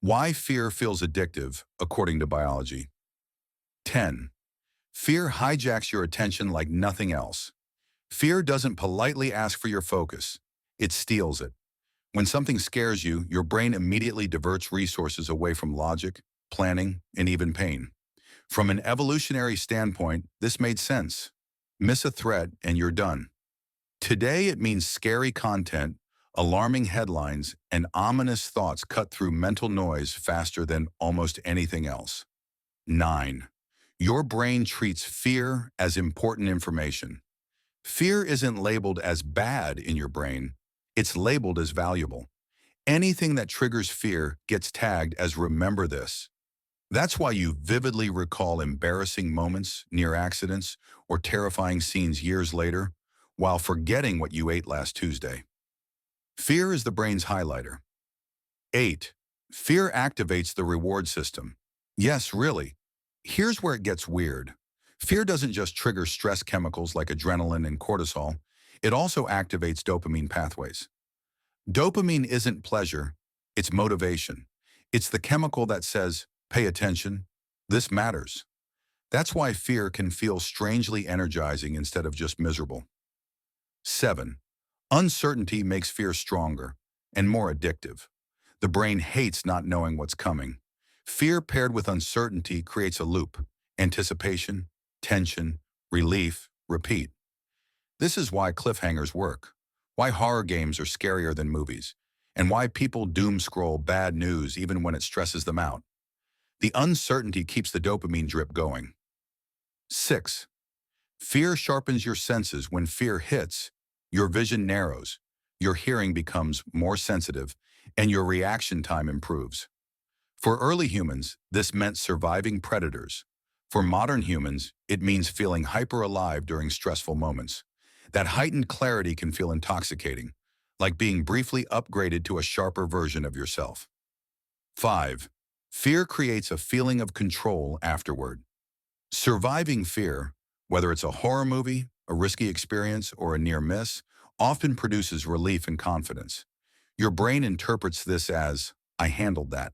Why fear feels addictive, according to biology. 10. Fear hijacks your attention like nothing else. Fear doesn't politely ask for your focus. It steals it. When something scares you, your brain immediately diverts resources away from logic, planning, and even pain. From an evolutionary standpoint, this made sense. Miss a threat and you're done. Today it means scary content, alarming headlines, and ominous thoughts cut through mental noise faster than almost anything else. 9. Your brain treats fear as important information. Fear isn't labeled as bad in your brain, it's labeled as valuable. Anything that triggers fear gets tagged as "remember this." That's why you vividly recall embarrassing moments, near accidents, or terrifying scenes years later, while forgetting what you ate last Tuesday. Fear is the brain's highlighter. 8. Fear activates the reward system. Yes, really. Here's where it gets weird. Fear doesn't just trigger stress chemicals like adrenaline and cortisol, it also activates dopamine pathways. Dopamine isn't pleasure, it's motivation. It's the chemical that says, pay attention, this matters. That's why fear can feel strangely energizing instead of just miserable. 7. Uncertainty makes fear stronger and more addictive. The brain hates not knowing what's coming. Fear paired with uncertainty creates a loop: anticipation, tension, relief, repeat. This is why cliffhangers work, why horror games are scarier than movies, and why people doom scroll bad news even when it stresses them out. The uncertainty keeps the dopamine drip going. 6. Fear sharpens your senses. When fear hits, your vision narrows, your hearing becomes more sensitive, and your reaction time improves. For early humans, this meant surviving predators. For modern humans, it means feeling hyper-alive during stressful moments. That heightened clarity can feel intoxicating, like being briefly upgraded to a sharper version of yourself. 5. Fear creates a feeling of control afterward. Surviving fear, whether it's a horror movie, a risky experience, or a near miss, often produces relief and confidence. Your brain interprets this as, "I handled that."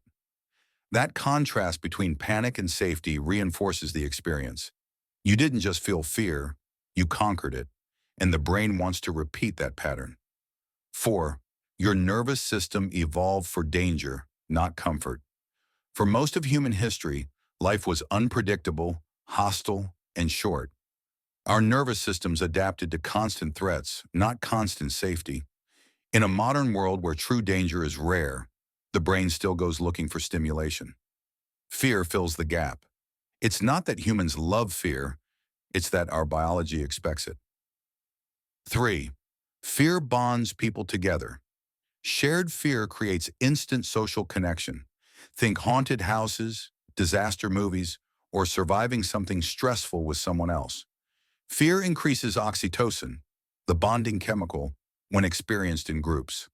That contrast between panic and safety reinforces the experience. You didn't just feel fear, you conquered it, and the brain wants to repeat that pattern. 4. Your nervous system evolved for danger, not comfort. For most of human history, life was unpredictable, hostile, and short. Our nervous systems adapted to constant threats, not constant safety. In a modern world where true danger is rare, the brain still goes looking for stimulation. Fear fills the gap. It's not that humans love fear, it's that our biology expects it. 3. Fear bonds people together. Shared fear creates instant social connection. Think haunted houses, disaster movies, or surviving something stressful with someone else. Fear increases oxytocin, the bonding chemical, when experienced in groups.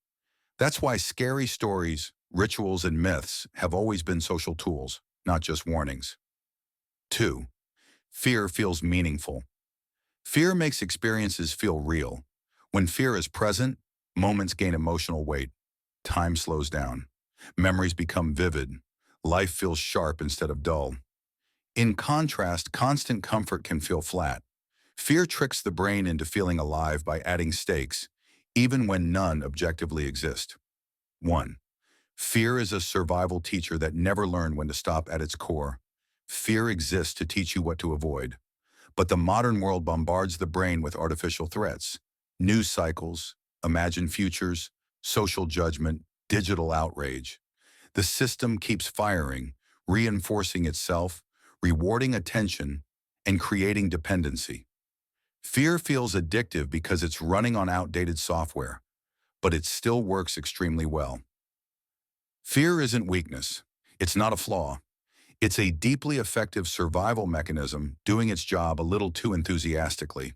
That's why scary stories, rituals, and myths have always been social tools, not just warnings. 2. Fear feels meaningful. Fear makes experiences feel real. When fear is present, moments gain emotional weight. Time slows down. Memories become vivid. Life feels sharp instead of dull. In contrast, constant comfort can feel flat. Fear tricks the brain into feeling alive by adding stakes, even when none objectively exist. 1. Fear is a survival teacher that never learned when to stop at its core. Fear exists to teach you what to avoid. But the modern world bombards the brain with artificial threats. News cycles, imagined futures, social judgment, digital outrage. The system keeps firing, reinforcing itself, rewarding attention, and creating dependency. Fear feels addictive because it's running on outdated software, but it still works extremely well. Fear isn't weakness. It's not a flaw. It's a deeply effective survival mechanism doing its job a little too enthusiastically.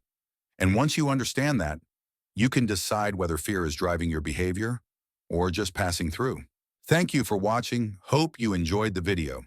And once you understand that, you can decide whether fear is driving your behavior or just passing through. Thank you for watching. Hope you enjoyed the video.